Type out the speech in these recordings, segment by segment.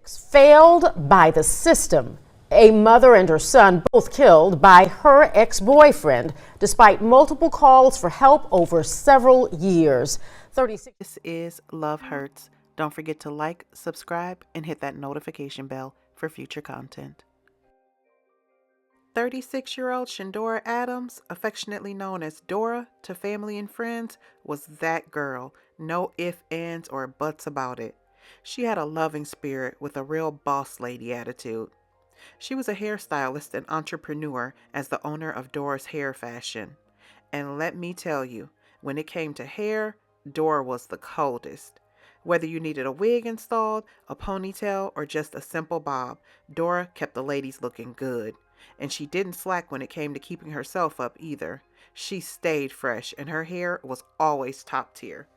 Failed by the system. A mother and her son both killed by her ex-boyfriend, despite multiple calls for help over several years. 36. This is Love Hurts. Don't forget to like, subscribe, and hit that notification bell for future content. 36-year-old Shendora Adams, affectionately known as Dora to family and friends, was that girl. No ifs, ands, or buts about it. She had a loving spirit with a real boss lady attitude. She was a hairstylist and entrepreneur as the owner of Dora's Hair Fashion. And let me tell you, when it came to hair, Dora was the coldest. Whether you needed a wig installed, a ponytail, or just a simple bob, Dora kept the ladies looking good. And she didn't slack when it came to keeping herself up either. She stayed fresh and her hair was always top tier.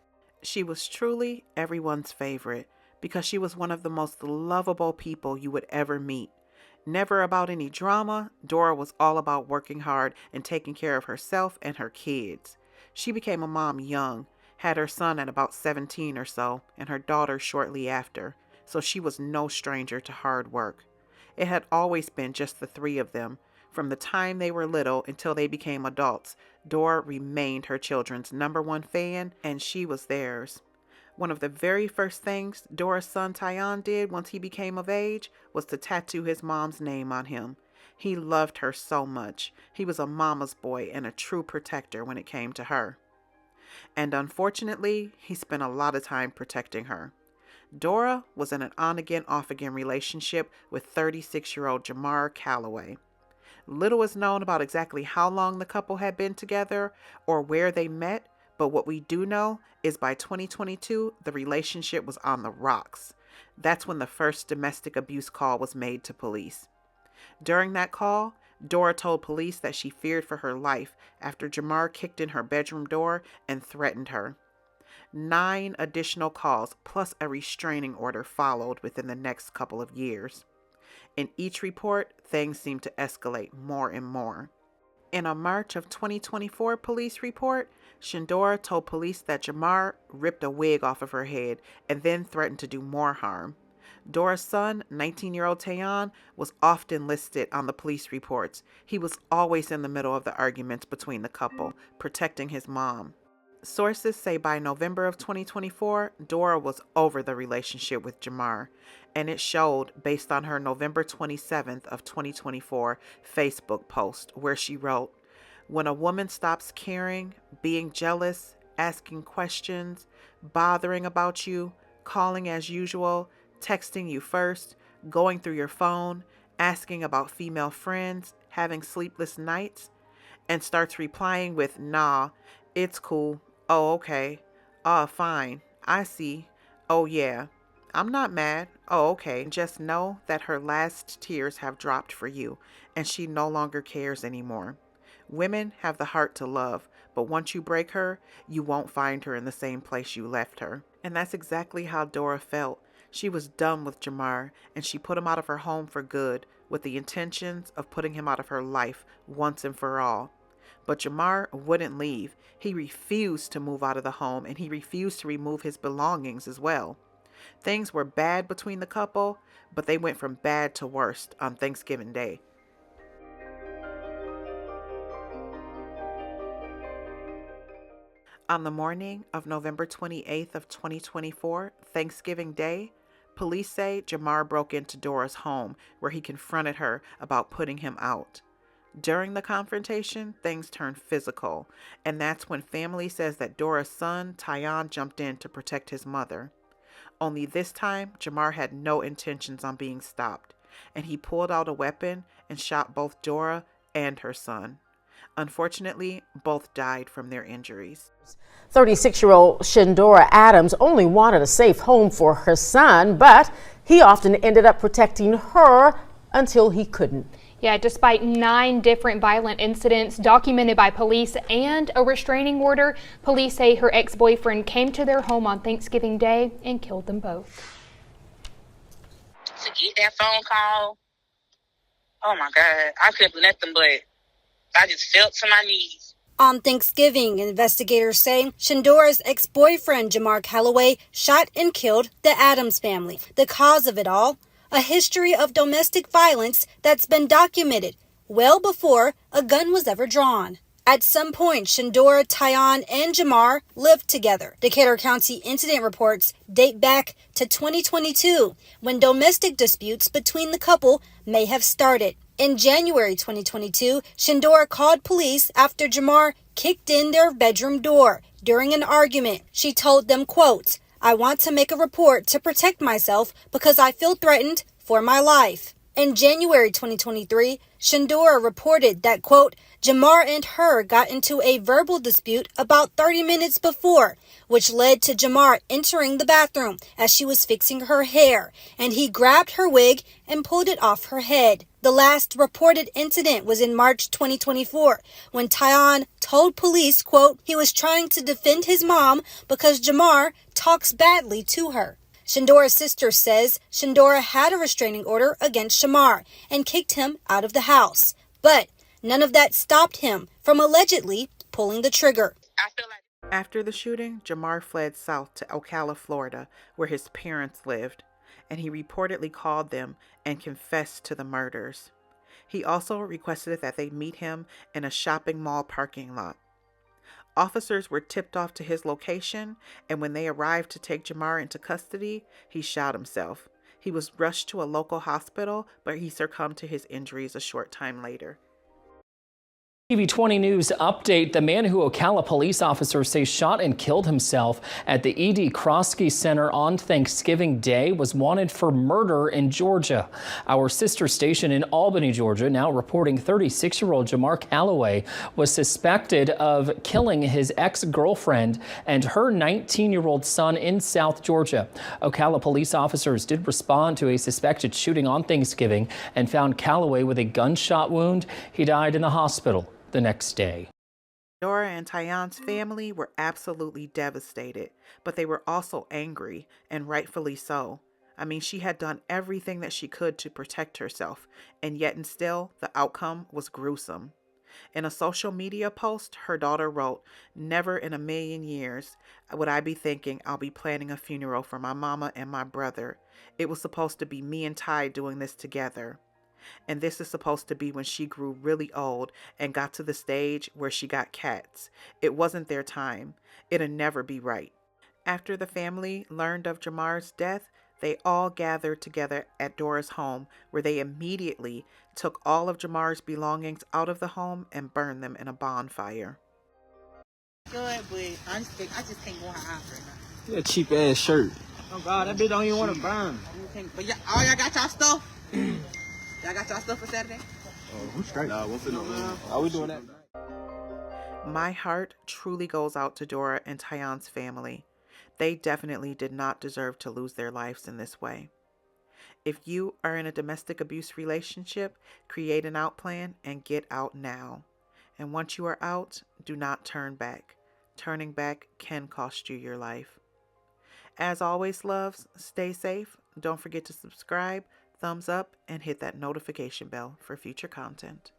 She was truly everyone's favorite because she was one of the most lovable people you would ever meet. Never about any drama, Dora was all about working hard and taking care of herself and her kids. She became a mom young, had her son at about 17 or so, and her daughter shortly after, so she was no stranger to hard work. It had always been just the three of them. From the time they were little until they became adults, Dora remained her children's #1 fan, and she was theirs. One of the very first things Dora's son Tyon did once he became of age was to tattoo his mom's name on him. He loved her so much. He was a mama's boy and a true protector when it came to her. And unfortunately, he spent a lot of time protecting her. Dora was in an on-again, off-again relationship with 36-year-old Jamar Calloway. Little is known about exactly how long the couple had been together or where they met, but what we do know is by 2022, the relationship was on the rocks. That's when the first domestic abuse call was made to police. During that call, Dora told police that she feared for her life after Jamar kicked in her bedroom door and threatened her. 9 additional calls plus a restraining order followed within the next couple of years. In each report, things seemed to escalate more and more. In a March of 2024 police report, Shandora told police that Jamar ripped a wig off of her head and then threatened to do more harm. Dora's son, 19-year-old Tyon, was often listed on the police reports. He was always in the middle of the arguments between the couple, protecting his mom. Sources say by November of 2024, Dora was over the relationship with Jamar, and it showed based on her November 27th of 2024 Facebook post where she wrote, "When a woman stops caring, being jealous, asking questions, bothering about you, calling as usual, texting you first, going through your phone, asking about female friends, having sleepless nights, and starts replying with, 'Nah, it's cool. Oh, okay. Fine. I see. Oh, yeah. I'm not mad. Oh, okay.' Just know that her last tears have dropped for you, and she no longer cares anymore. Women have the heart to love, but once you break her, you won't find her in the same place you left her." And that's exactly how Dora felt. She was done with Jamar, and she put him out of her home for good, with the intentions of putting him out of her life once and for all. But Jamar wouldn't leave. He refused to move out of the home, and he refused to remove his belongings as well. Things were bad between the couple, but they went from bad to worst on Thanksgiving Day. On the morning of November 28th of 2024, Thanksgiving Day, police say Jamar broke into Dora's home where he confronted her about putting him out. During the confrontation, things turned physical, and that's when family says that Dora's son, Tyon, jumped in to protect his mother. Only this time, Jamar had no intentions on being stopped, and he pulled out a weapon and shot both Dora and her son. Unfortunately, both died from their injuries. 36-year-old Shendora Adams only wanted a safe home for her son, but he often ended up protecting her until he couldn't. Yeah, despite 9 different violent incidents documented by police and a restraining order, police say her ex-boyfriend came to their home on Thanksgiving Day and killed them both. To get that phone call, oh my God, I couldn't do nothing but I just fell to my knees. On Thanksgiving, investigators say Shandora's ex-boyfriend, Jamar Calloway, shot and killed the Adams family. The cause of it all? a history of domestic violence that's been documented well before a gun was ever drawn. At some point, Shendora, Tyon, and Jamar lived together. Decatur County incident reports date back to 2022, when domestic disputes between the couple may have started. In January 2022, Shendora called police after Jamar kicked in their bedroom door during an argument. She told them, quote, "I want to make a report to protect myself because I feel threatened for my life." In January 2023, Shandora reported that, quote, Jamar and her got into a verbal dispute about 30 minutes before, which led to Jamar entering the bathroom as she was fixing her hair, and he grabbed her wig and pulled it off her head. The last reported incident was in March 2024, when Tyon told police, quote, he was trying to defend his mom because Jamar talks badly to her. Shendora's sister says Shendora had a restraining order against Jamar and kicked him out of the house. But none of that stopped him from allegedly pulling the trigger. I feel like After the shooting, Jamar fled south to Ocala, Florida, where his parents lived, and he reportedly called them and confessed to the murders. He also requested that they meet him in a shopping mall parking lot. Officers were tipped off to his location, and when they arrived to take Jamar into custody, he shot himself. He was rushed to a local hospital, but he succumbed to his injuries a short time later. TV 20 News update. The man who Ocala police officers say shot and killed himself at the E.D. Kroski Center on Thanksgiving Day was wanted for murder in Georgia. Our sister station in Albany, Georgia, now reporting 36-year-old Jamar Calloway was suspected of killing his ex-girlfriend and her 19-year-old son in South Georgia. Ocala police officers did respond to a suspected shooting on Thanksgiving and found Calloway with a gunshot wound. He died in the hospital the next day. Shandora and Tyon's family were absolutely devastated, but they were also angry, and rightfully so. I mean, she had done everything that she could to protect herself, and yet and still, the outcome was gruesome. In a social media post, her daughter wrote, "Never in a million years would I be thinking I'll be planning a funeral for my mama and my brother. It was supposed to be me and Ty doing this together. And this is supposed to be when she grew really old and got to the stage where she got cats. It wasn't their time. It'll never be right." After the family learned of Jamar's death, they all gathered together at Dora's home, where they immediately took all of Jamar's belongings out of the home and burned them in a bonfire. Good, but I just can't go on her eyes right now. That cheap ass shirt. Oh God, that bitch don't even want to burn. But all y'all got y'all stuff? Y'all got y'all stuff for Saturday? Who's straight? Nah, we'll fit Are we doing that? My heart truly goes out to Dora and Tyon's family. They definitely did not deserve to lose their lives in this way. If you are in a domestic abuse relationship, create an out plan and get out now. And once you are out, do not turn back. Turning back can cost you your life. As always, loves, stay safe. Don't forget to subscribe, thumbs up, and hit that notification bell for future content.